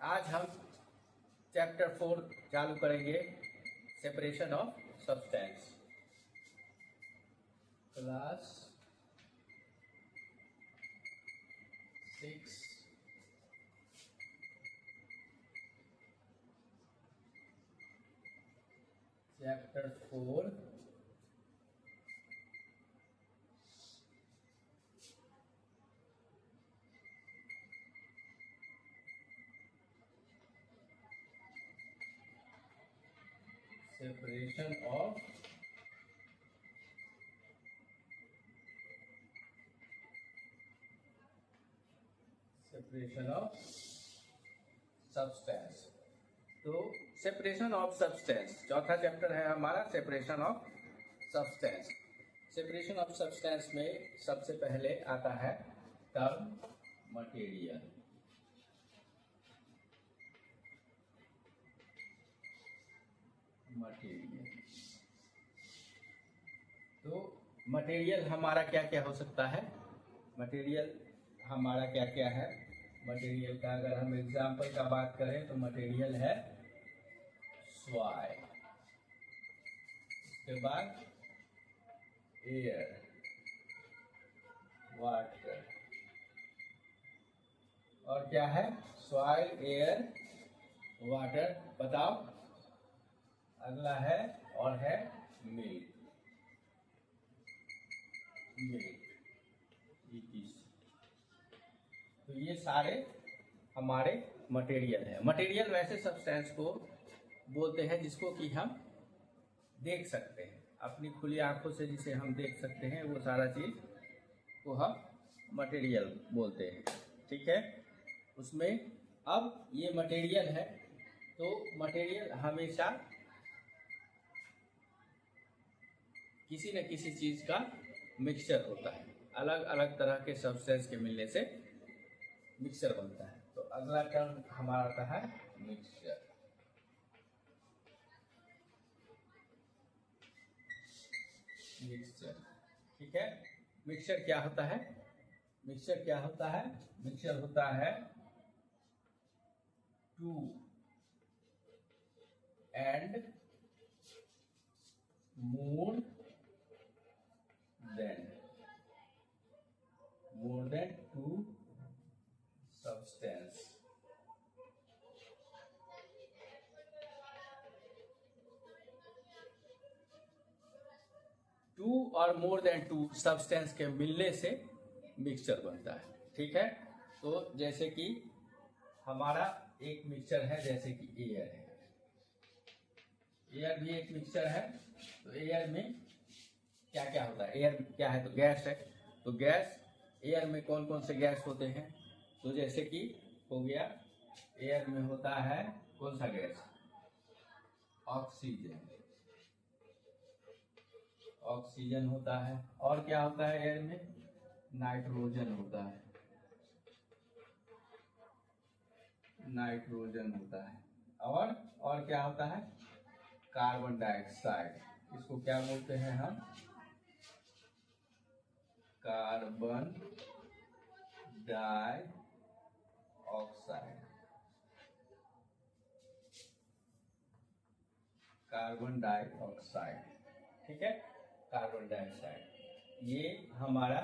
आज हम चैप्टर 4 चालू करेंगे, separation of substance. Class 6 chapter 4 separation of substance. तो सेपरेशन ऑफ सब्सटेंस चौथा चैप्टर है हमारा, separation of substance. Separation of substance में सबसे पहले आता है टर्म मटेरियल। तो मटेरियल हमारा क्या क्या हो सकता है? मटेरियल हमारा क्या क्या है? मटेरियल का अगर हम एग्जाम्पल का बात करें तो मटेरियल है सॉइल, उसके बाद एयर, वाटर, और क्या है? Soil, air, water. बताओ अगला है और है मिल्क। तो ये सारे हमारे मटेरियल है। मटेरियल वैसे सब्सटेंस को बोलते हैं जिसको कि हम देख सकते हैं, अपनी खुली आंखों से जिसे हम देख सकते हैं, वो सारा चीज को हम मटेरियल बोलते हैं। ठीक है, उसमें अब ये मटेरियल है, तो मटेरियल हमेशा किसी न किसी चीज का मिक्सचर होता है। अलग अलग तरह के सब्सटेंस के मिलने से मिक्सचर बनता है। तो अगला टर्म हमारा आता है मिक्सचर। ठीक है, मिक्सचर क्या होता है? मिक्सचर क्या होता है? मिक्सचर होता है two and more than two substance. Two और मोर देन टू सब्सटेंस के मिलने से मिक्सचर बनता है। ठीक है, तो जैसे कि हमारा एक मिक्सचर है, जैसे कि एयर है, एयर भी एक मिक्सचर है। तो एयर में क्या क्या होता है? एयर क्या है? तो गैस है। तो गैस, एयर में कौन कौन से गैस होते हैं? तो जैसे कि हो गया, एयर में होता है कौन सा गैस? ऑक्सीजन होता है। और क्या होता है एयर में? नाइट्रोजन होता है। और क्या होता है? Carbon dioxide. इसको क्या बोलते हैं हम? Carbon dioxide. ठीक है, कार्बन डाइऑक्साइड ये हमारा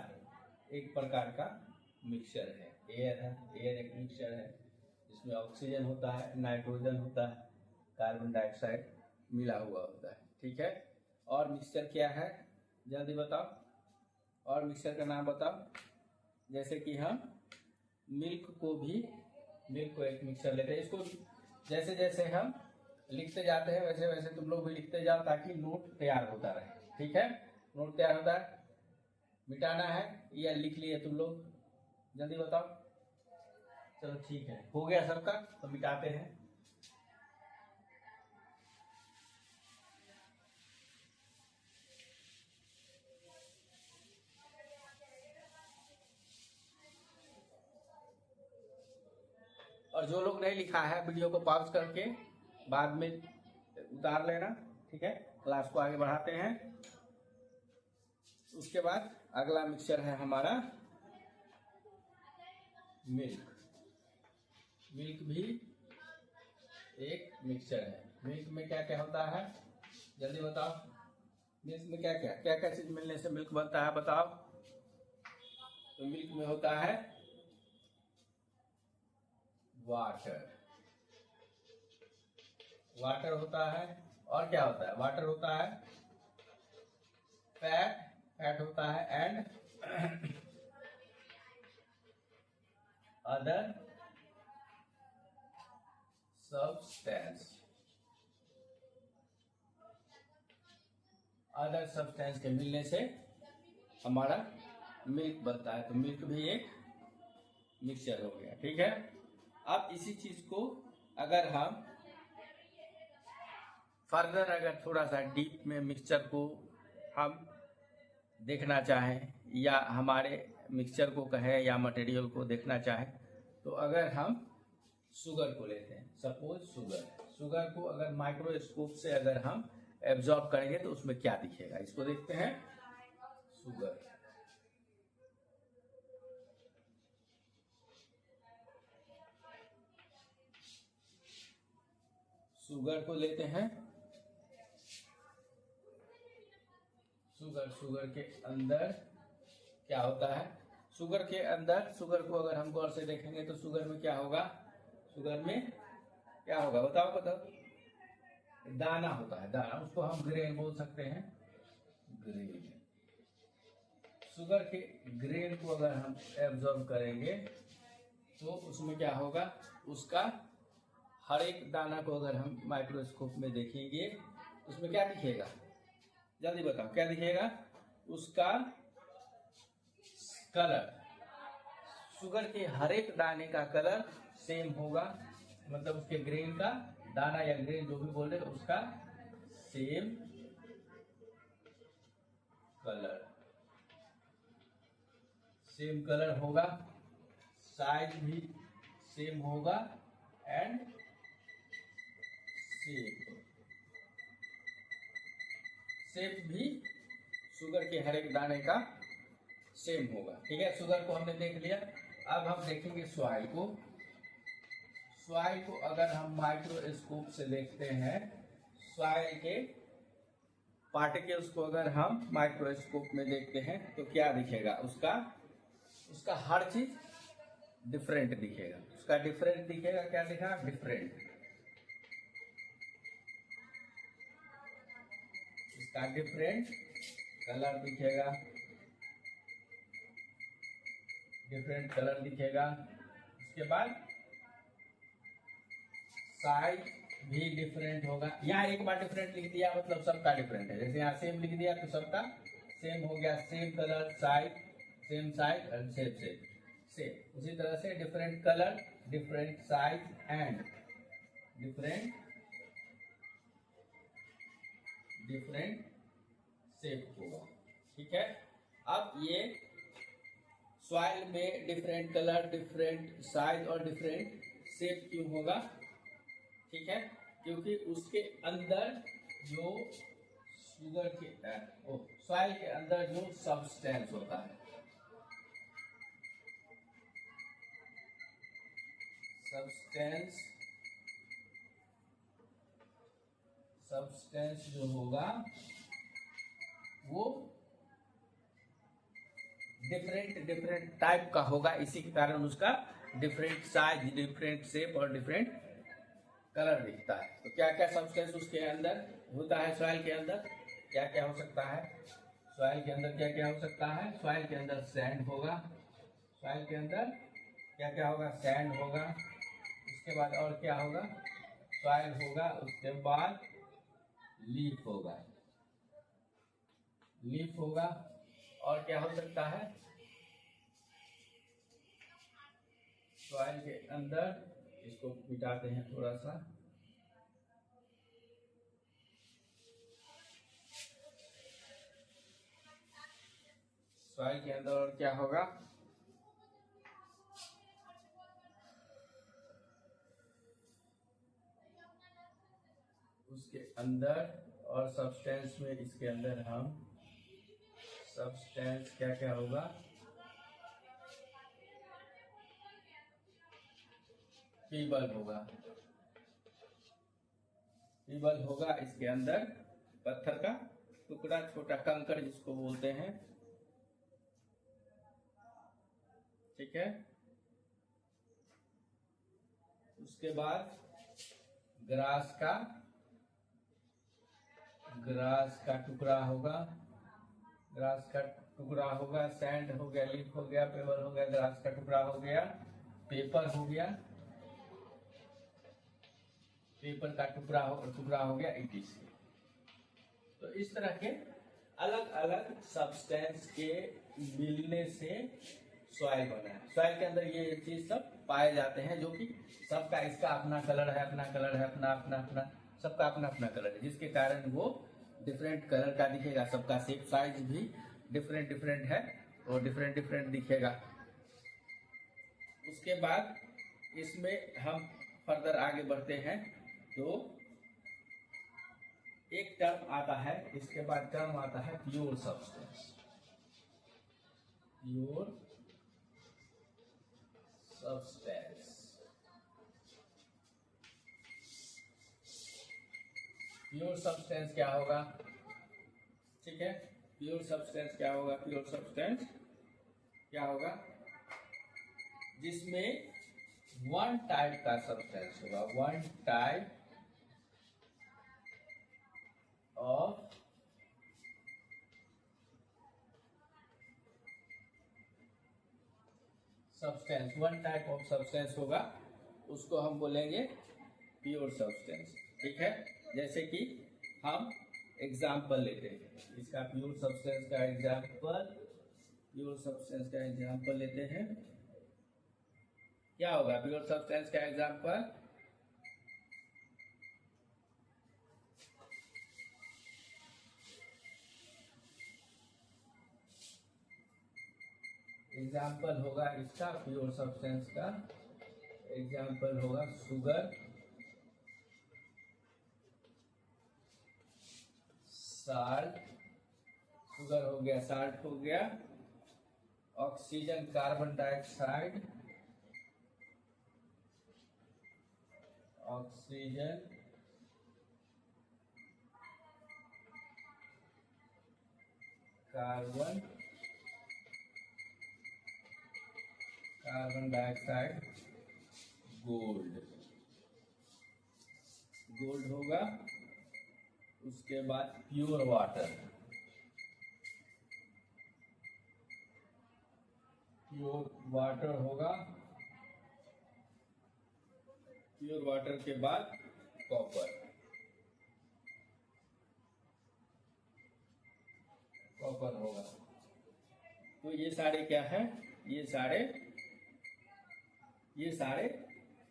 एक प्रकार का मिक्सचर है। एयर एक मिक्सचर है जिसमें ऑक्सीजन होता है, नाइट्रोजन होता है, कार्बन डाइऑक्साइड मिला हुआ होता है। ठीक है, और मिक्सचर क्या है? जल्दी बताओ, और मिक्सचर का नाम बताओ। जैसे कि हम मिल्क को एक मिक्सचर लेते हैं। इसको जैसे जैसे हम लिखते जाते हैं वैसे वैसे तुम लोग भी लिखते जाओ, ताकि नोट तैयार होता रहे। ठीक है, नोट तैयार होता है। मिटाना है या लिख लिए तुम लोग? जल्दी बताओ। चलो ठीक है, हो गया सबका, तो मिटाते हैं। और जो लोग नहीं लिखा है, वीडियो को पॉज करके बाद में उतार लेना। ठीक है, क्लास को आगे बढ़ाते हैं। उसके बाद अगला मिक्सचर है हमारा मिल्क। मिल्क भी एक मिक्सचर है। मिल्क में क्या क्या होता है, जल्दी बताओ। मिल्क में क्या क्या क्या क्या चीज मिलने से मिल्क बनता है, बताओ। तो मिल्क में होता है वाटर, वाटर होता है। और क्या होता है, वाटर होता है, फैट, फैट होता है, and other substance, other substance के मिलने से हमारा मिल्क बनता है। तो मिल्क भी एक मिक्सचर हो गया, ठीक है। अब इसी चीज को अगर हम फर्दर, अगर थोड़ा सा डीप में मिक्सचर को हम देखना चाहें, या हमारे मिक्सचर को कहें या मटेरियल को देखना चाहें, तो अगर हम शुगर को लेते हैं, सपोज शुगर को अगर माइक्रोस्कोप से अगर हम एब्जॉर्ब करेंगे तो उसमें क्या दिखेगा, इसको देखते हैं। शुगर को लेते हैं, शुगर के अंदर क्या होता है, शुगर के अंदर, शुगर को अगर हम गौर से देखेंगे तो शुगर में क्या होगा, शुगर में क्या होगा, बताओ बताओ। दाना होता है, दाना, उसको हम ग्रेन बोल सकते हैं, ग्रेन। शुगर के ग्रेन को अगर हम एब्जॉर्ब करेंगे तो उसमें क्या होगा, उसका हर एक दाना को अगर हम माइक्रोस्कोप में देखेंगे उसमें क्या दिखेगा, जल्दी बताओ क्या दिखेगा, उसका कलर, शुगर के हर एक दाने का कलर सेम होगा, मतलब उसके ग्रेन का, दाना या ग्रेन जो भी बोल रहे उसका सेम कलर, सेम कलर होगा, साइज भी सेम होगा, एंड शेप भी शुगर के हर एक दाने का सेम होगा, ठीक है। शुगर को हमने देख लिया। अब हम देखेंगे सॉइल को। सॉइल को अगर हम माइक्रोस्कोप से देखते हैं, सॉइल के पार्टिकल्स को अगर हम माइक्रोस्कोप में देखते हैं तो क्या दिखेगा, उसका हर चीज डिफरेंट दिखेगा, उसका डिफरेंट दिखेगा, क्या दिखा, डिफरेंट, इसका डिफरेंट कलर दिखेगा, डिफरेंट कलर दिखेगा। उसके बाद साइज भी डिफरेंट होगा। यहाँ एक बार डिफरेंट लिख दिया मतलब सबका डिफरेंट है, जैसे यहाँ सेम लिख दिया तो सबका सेम हो गया, same colour, size, same size और सेम शेप, सेम। उसी तरह से different colour, different size and different shape होगा, ठीक है। अब ये सॉइल में डिफरेंट कलर, डिफरेंट साइज और डिफरेंट शेप क्यों होगा, ठीक है, क्योंकि उसके अंदर जो शुगर के सॉइल के अंदर जो सब्सटेंस होता है, सब्सटेंस जो होगा वो डिफरेंट टाइप का होगा, इसी के कारण उसका डिफरेंट साइज, डिफरेंट शेप और डिफरेंट कलर दिखता है। तो क्या क्या सब्सटेंस उसके अंदर होता है, सॉइल के अंदर क्या क्या हो सकता है, सॉइल के अंदर क्या क्या हो सकता है, सॉइल के अंदर सैंड होगा, सॉइल के अंदर क्या क्या होगा, सैंड होगा। उसके बाद और क्या होगा, सॉइल होगा, उसके बाद लीफ होगा, लीफ होगा। और क्या हो सकता है, सॉइल के अंदर, इसको मिटाते हैं थोड़ा सा, सॉइल के अंदर और क्या होगा, उसके अंदर और सब्सटेंस में, इसके अंदर हम सब्सटेंस क्या क्या होगा, पेबल होगा, पेबल होगा इसके अंदर पत्थर का टुकड़ा, छोटा कंकड़ जिसको बोलते हैं, ठीक है। उसके बाद ग्रास का टुकड़ा होगा, ग्रास का टुकड़ा होगा, सैंड हो गया, लीफ हो गया, पेबल हो गया, ग्रास का टुकड़ा हो गया, पेपर हो गया, पेपर का टुकड़ा हो गया, etc। तो इस तरह के अलग अलग सब्सटेंस के मिलने से सॉइल बना है। सॉइल के अंदर ये चीज सब पाए जाते हैं, जो कि सबका इसका अपना कलर है, अपना कलर है, अपना अपना अपना सबका अपना अपना कलर है, जिसके कारण वो डिफरेंट कलर का दिखेगा। सबका शेप साइज भी डिफरेंट डिफरेंट है और डिफरेंट डिफरेंट दिखेगा। उसके बाद इसमें हम फर्दर आगे बढ़ते हैं तो एक टर्म आता है, इसके बाद टर्म आता है pure substance. Pure substance, pure substance क्या होगा, ठीक है। प्योर सब्सटेंस क्या होगा, प्योर सब्सटेंस क्या होगा, जिसमें वन टाइप का सब्सटेंस होगा, one type of substance, one type of substance होगा, उसको हम बोलेंगे प्योर सब्सटेंस, ठीक है। जैसे कि हम एग्जाम्पल लेते हैं इसका, प्योर सब्सटेंस का एग्जाम्पल, प्योर सब्सटेंस का एग्जाम्पल लेते हैं। क्या होगा प्योर सब्सटेंस का एग्जाम्पल, एग्जाम्पल होगा इसका, प्योर सब्सटेंस का एग्जाम्पल होगा शुगर, साल्ट, शुगर हो गया, साल्ट हो गया, oxygen carbon dioxide, oxygen carbon dioxide, gold, gold होगा। उसके बाद प्योर वाटर, प्योर वाटर होगा। प्योर वाटर के बाद कॉपर, कॉपर होगा। तो ये सारे क्या है, ये सारे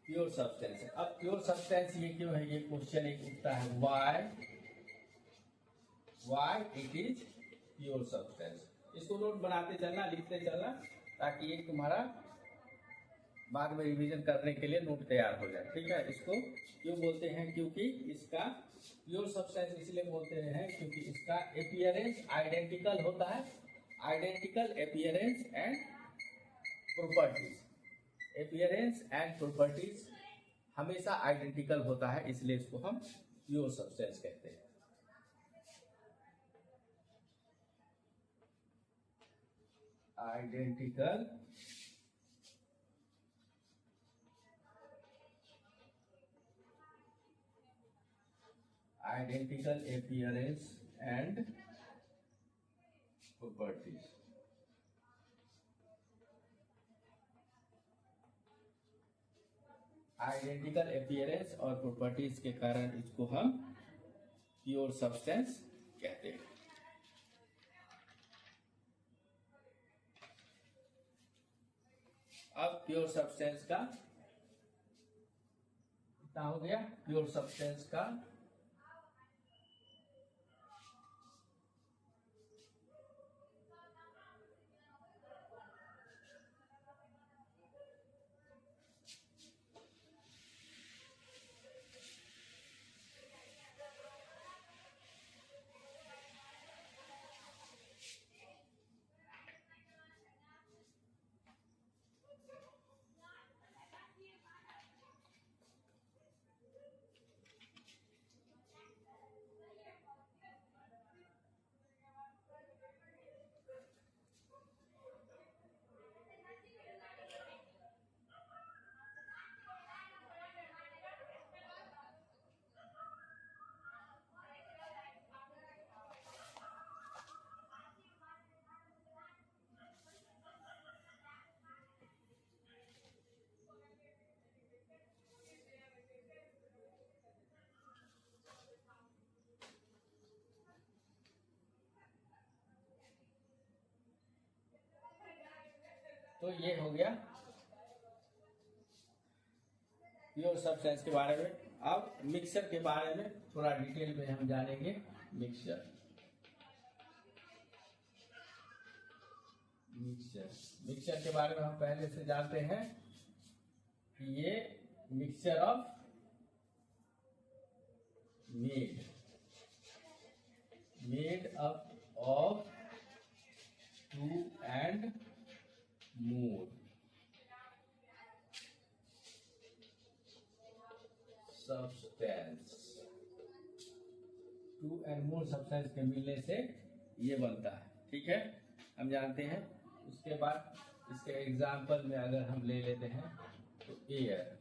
प्योर सब्सटेंस है। अब प्योर सब्सटेंस ये क्यों है, ये क्वेश्चन एक उठता है, why it is pure substance. इसको नोट बनाते चलना, लिखते चलना, ताकि ये तुम्हारा बाद में रिवीजन करने के लिए नोट तैयार हो जाए, ठीक है। इसको क्यों बोलते हैं, क्योंकि इसका प्योर सब्सटेंस इसलिए बोलते हैं क्योंकि इसका अपीयरेंस आइडेंटिकल होता है, identical appearance and properties, appearance and properties हमेशा आइडेंटिकल होता है, इसलिए इसको हम प्योर सब्सटेंस कहते हैं। Identical appearance and properties. Identical appearance और प्रॉपर्टीज के कारण इसको हम प्योर सब्सटेंस कहते हैं। अब प्योर सब्सटेंस का कितना हो गया, प्योर सब्सटेंस का तो ये हो गया प्योर सब्सटेंस के बारे में। अब मिक्सचर के बारे में थोड़ा डिटेल में हम जानेंगे। मिक्सचर मिक्सचर के बारे में हम पहले से जानते हैं कि ये mixture of made up of two and more substance, two and more substance के मिलने से ये बनता है। ठीक है, हम जानते हैं। उसके बाद इसके एग्जाम्पल में अगर हम ले लेते हैं तो एयर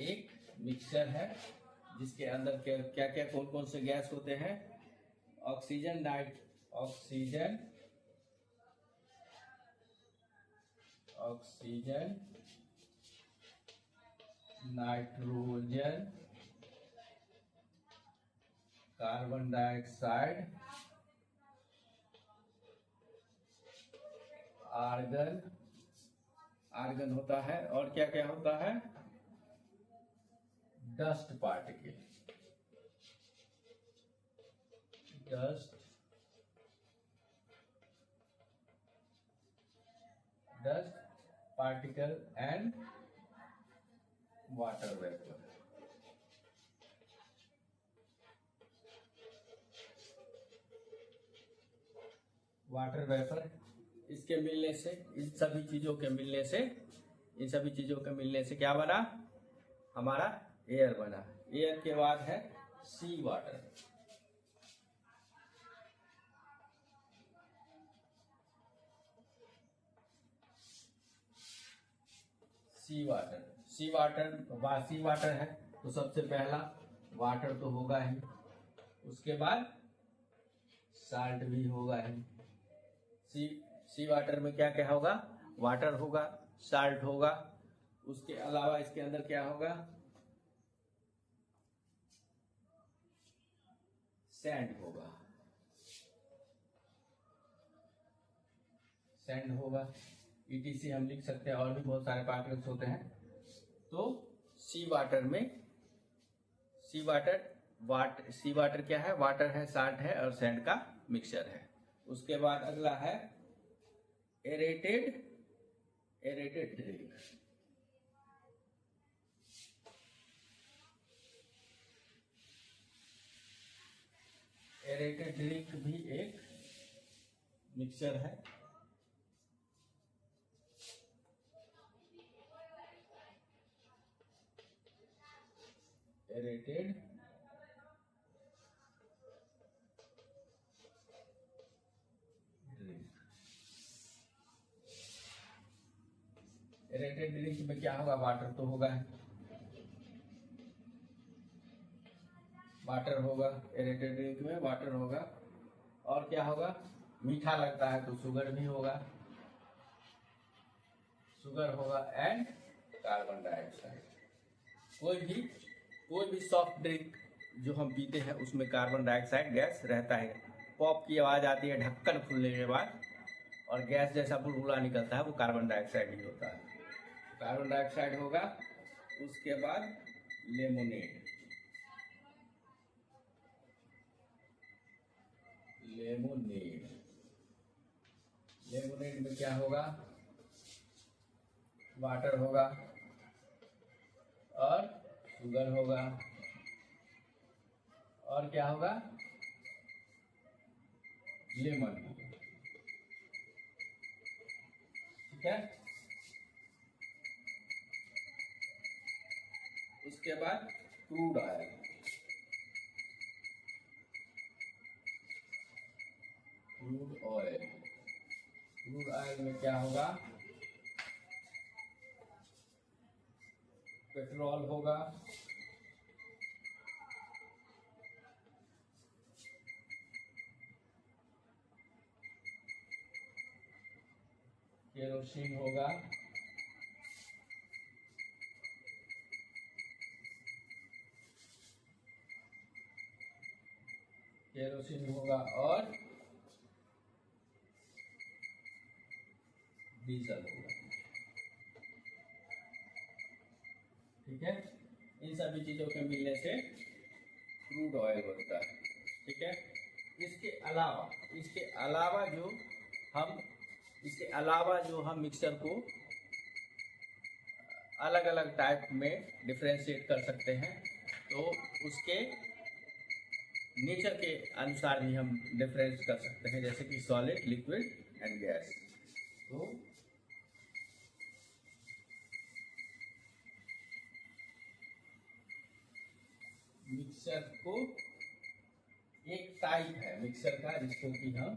एक मिक्सचर है जिसके अंदर क्या क्या कौन कौन से गैस होते हैं। Oxygen, nitrogen, carbon dioxide, argon होता है, और क्या क्या होता है, dust particle, and water vapour. इसके मिलने से, इन सभी चीजों के मिलने से क्या बना, हमारा एयर बना। एयर के बाद है सी वाटर। सी वाटर है तो सबसे पहला वाटर तो होगा ही, उसके बाद साल्ट भी होगा ही। सी वाटर में क्या क्या होगा, वाटर होगा, साल्ट होगा, उसके अलावा इसके अंदर क्या होगा, सैंड होगा, ETC हम लिख सकते हैं, और भी बहुत सारे पार्टिकल्स होते हैं। तो सी वाटर क्या है, वाटर है, साल्ट है और सैंड का मिक्सचर है। उसके बाद अगला है एरेटेड ड्रिंक। एरेटेड ड्रिंक भी एक मिक्सचर है। एरेटेड ड्रिंक में क्या होगा, वाटर तो होगा, वाटर होगा, एरेटेड ड्रिंक में वाटर होगा, और क्या होगा, मीठा लगता है तो शुगर भी होगा, एंड कार्बन डाइऑक्साइड। कोई भी सॉफ्ट ड्रिंक जो हम पीते हैं उसमें कार्बन डाइऑक्साइड गैस रहता है। पॉप की आवाज आती है ढक्कन खुलने के बाद, और गैस जैसा बुलबुला निकलता है, वो कार्बन डाइऑक्साइड ही होता है। कार्बन डाइऑक्साइड होगा। उसके बाद लेमोनेड में क्या होगा, वाटर होगा और शुगर होगा, और क्या होगा, लेमन। ठीक है, उसके बाद क्रूड ऑयल में क्या होगा, पेट्रोल होगा, केरोसिन होगा, और डीजल होगा। ठीक है, इन सभी चीज़ों के मिलने से क्रूड ऑयल बनता है। ठीक है, इसके अलावा जो हम मिक्सचर को अलग अलग टाइप में डिफ्रेंशिएट कर सकते हैं, तो उसके नेचर के अनुसार भी हम डिफरेंस कर सकते हैं, जैसे कि सॉलिड, लिक्विड एंड गैस। तो मिक्सचर को एक टाइप है मिक्सचर का, जिसको कि हम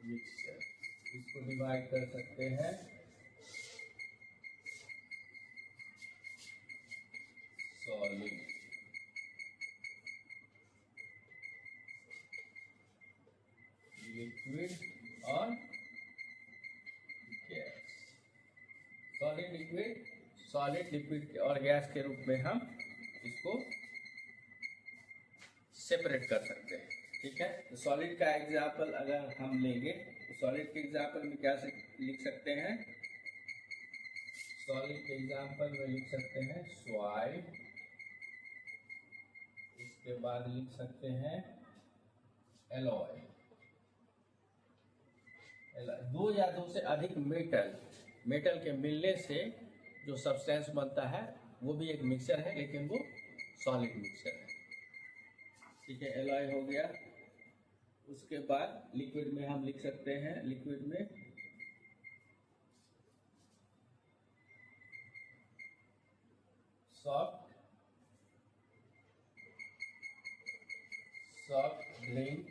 मिक्सचर इसको डिवाइड कर सकते हैं सॉलिड, लिक्विड और गैस। सॉलिड, लिक्विड और गैस के रूप में हम इसको सेपरेट कर सकते हैं। ठीक है, तो सॉलिड का एग्जाम्पल अगर हम लेंगे तो सॉलिड के एग्जाम्पल में क्या लिख सकते हैं? सॉलिड के एग्जाम्पल में लिख सकते हैं सॉइल, इसके बाद लिख सकते हैं एलॉय। दो या दो से अधिक मेटल के मिलने से जो सब्सटेंस बनता है वो भी एक मिक्सचर है, लेकिन वो सॉलिड मिक्सचर है। ठीक है, एलॉय हो गया। उसके बाद लिक्विड में हम लिख सकते हैं, लिक्विड में सॉफ्ट ड्रिंक,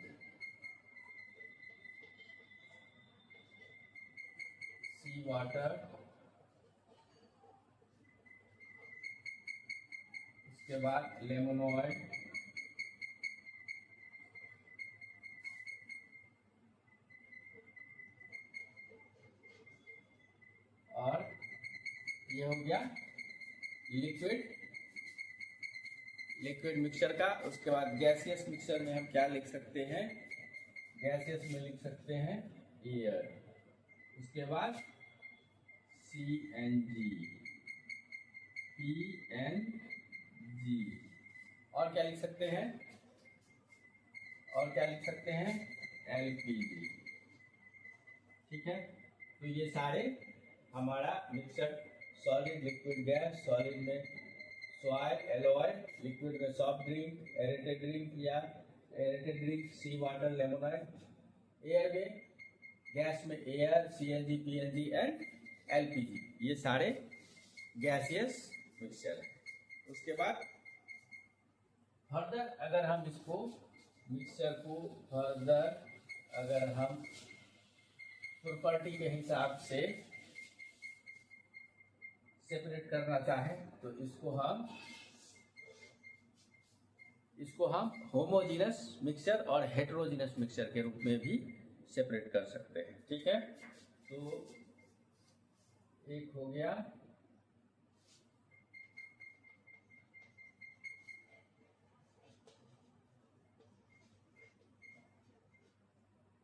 सी वाटर, उसके बाद लेमन ऑयल, और ये हो गया लिक्विड मिक्सचर का। उसके बाद गैसियस मिक्सचर में हम क्या लिख सकते हैं? गैसियस में लिख सकते हैं एयर, उसके बाद CNG, PNG, और क्या लिख सकते हैं? LPG। ठीक है, तो ये सारे हमारा mixture solid, liquid, gas, solid में सॉइल, एलॉय, लिक्विड में सॉफ्ट ड्रिंक, एरेटेड ड्रिंक, सी वाटर, लेमन ऑयल, एयर में, गैस में air, CNG, PNG and LPG, ये सारे गैसियस मिक्सचर है। उसके बाद फर्दर अगर हम इसको मिक्सचर को अगर हम प्रॉपर्टी के हिसाब से सेपरेट करना चाहें तो इसको हम होमोजीनस मिक्सचर और हेटेरोजीनस मिक्सचर के रूप में भी सेपरेट कर सकते हैं। ठीक है, तो एक हो गया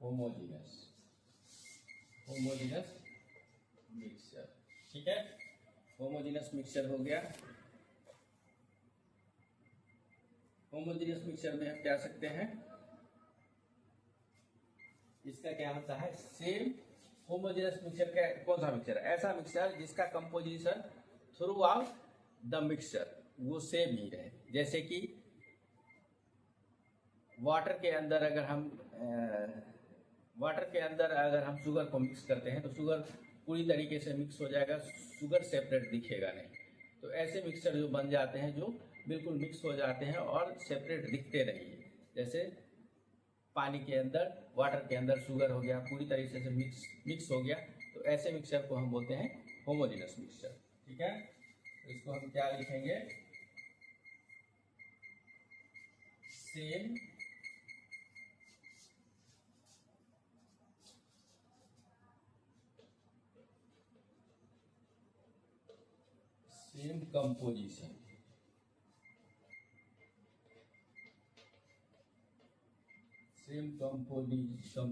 होमोजीनस मिक्सचर। ठीक है, होमोजीनस मिक्सचर हो गया। होमोजीनस मिक्सचर में हम क्या सकते हैं? इसका क्या होता है? सेम होमोजीनस मिक्सचर का कौन सा मिक्सचर है? ऐसा मिक्सचर जिसका composition through out the mixture वो सेम ही रहे। जैसे कि वाटर के अंदर अगर हम शुगर को मिक्स करते हैं तो शुगर पूरी तरीके से मिक्स हो जाएगा, शुगर सेपरेट दिखेगा नहीं। तो ऐसे मिक्सचर जो बन जाते हैं जो बिल्कुल मिक्स हो जाते हैं और सेपरेट दिखते नहीं है, जैसे पानी के अंदर, वाटर के अंदर शुगर हो गया, पूरी तरीके से मिक्स हो गया, तो ऐसे मिक्सचर को हम बोलते हैं होमोजेनस मिक्सचर। ठीक है, तो इसको हम क्या लिखेंगे? Same composition, same composition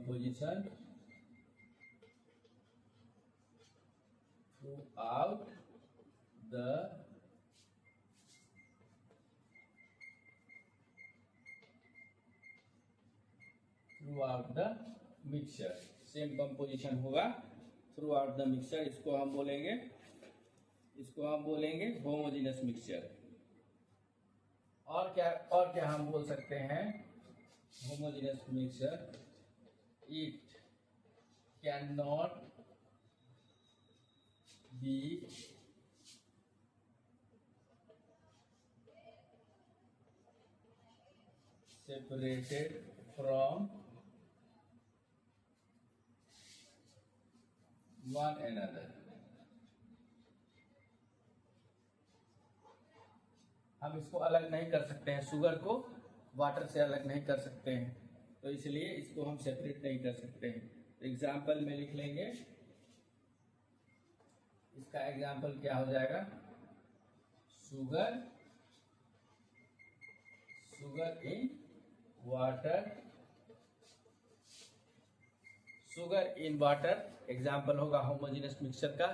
throughout the mixture. Same composition होगा थ्रू आउट द मिक्सचर, इसको हम बोलेंगे होमोजेनस मिक्सचर। और क्या हम बोल सकते हैं homogeneous mixture, it can not be separated from one another। हम इसको अलग नहीं कर सकते हैं, शुगर को वाटर से अलग नहीं कर सकते हैं, तो इसलिए इसको हम सेपरेट नहीं कर सकते हैं। तो एग्जाम्पल में लिख लेंगे, इसका एग्जाम्पल क्या हो जाएगा, शुगर इन वाटर एग्जाम्पल होगा होमोजेनस मिक्सचर का।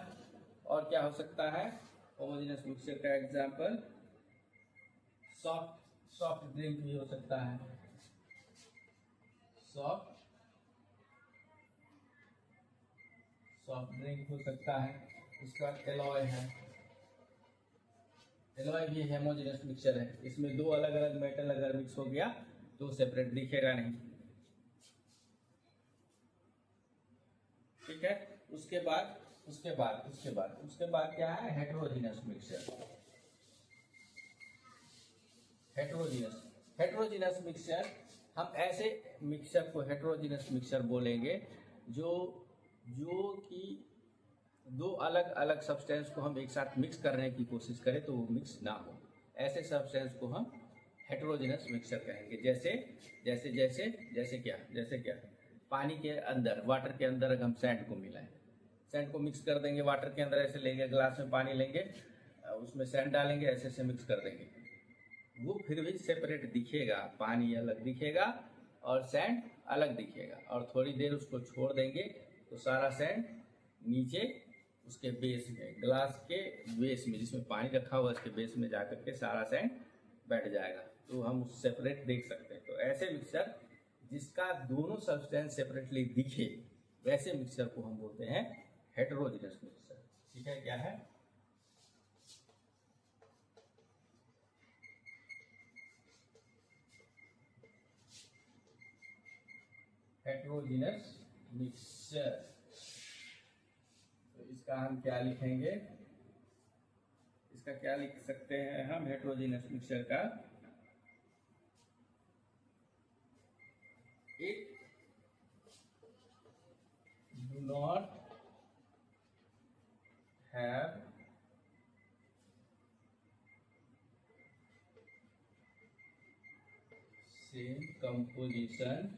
और क्या हो सकता है होमोजेनस मिक्सचर का एग्जाम्पल, सॉफ्ट ड्रिंक भी हो सकता है, सॉफ्ट ड्रिंक हो सकता है। इसका एलॉय है, एलॉय भी होमोजेनस मिक्सचर है। इसमें दो अलग अलग मेटल अगर मिक्स हो गया तो सेपरेट दिखेगा नहीं, ठीक है। उसके बाद क्या है हेटेरोजेनस मिक्सचर। हेटेरोजेनस मिक्सचर, हम ऐसे मिक्सचर को हेटेरोजेनस मिक्सचर बोलेंगे जो कि दो अलग अलग सब्सटेंस को हम एक साथ मिक्स करने की कोशिश करें तो वो मिक्स ना हो, ऐसे सब्सटेंस को हम हेटेरोजेनस मिक्सचर कहेंगे। जैसे क्या पानी के अंदर, वाटर के अंदर अगर हम सैंड को मिलाएं, सैंड को मिक्स कर देंगे वाटर के अंदर, ऐसे लेंगे ग्लास में पानी लेंगे, उसमें सैंड डालेंगे, ऐसे मिक्स कर देंगे, वो फिर भी सेपरेट दिखेगा, पानी अलग दिखेगा और सैंड अलग दिखेगा। और थोड़ी देर उसको छोड़ देंगे तो सारा सैंड नीचे उसके बेस में, ग्लास के बेस में जिसमें पानी रखा हुआ उसके बेस में जाकर के सारा सैंड बैठ जाएगा, तो हम सेपरेट देख सकते हैं। तो ऐसे मिक्सचर जिसका दोनों सब्सटेंस सेपरेटली दिखे, वैसे मिक्सचर को हम बोलते हैं हेटेरोजेनस मिक्सचर। ठीक है, क्या है हेटेरोजेनस मिक्सचर। तो इसका हम क्या लिखेंगे, इसका क्या लिख सकते हैं हम हेटेरोजेनस मिक्सचर का, it do not have same composition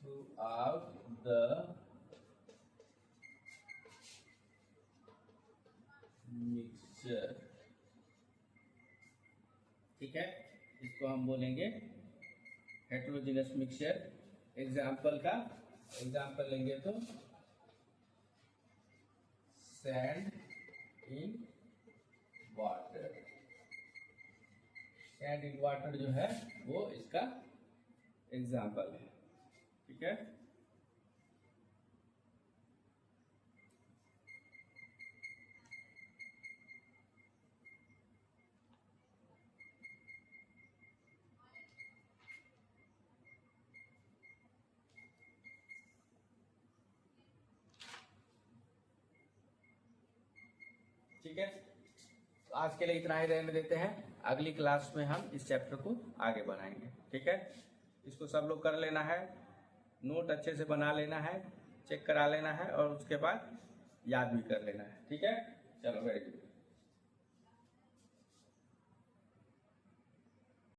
throughout the mixture। ठीक है, इसको हम बोलेंगे हेटेरोजेनस मिक्सचर। एग्जाम्पल लेंगे तो सैंड इन वाटर जो है वो इसका एग्जाम्पल है। ठीक है, ठीक है। तो आज के लिए इतना ही रहने देते हैं, अगली क्लास में हम इस चैप्टर को आगे बढ़ाएंगे। ठीक है, इसको सब लोग कर लेना है, नोट अच्छे से बना लेना है, चेक करा लेना है और उसके बाद याद भी कर लेना है। ठीक है, चलो वेरी गुड।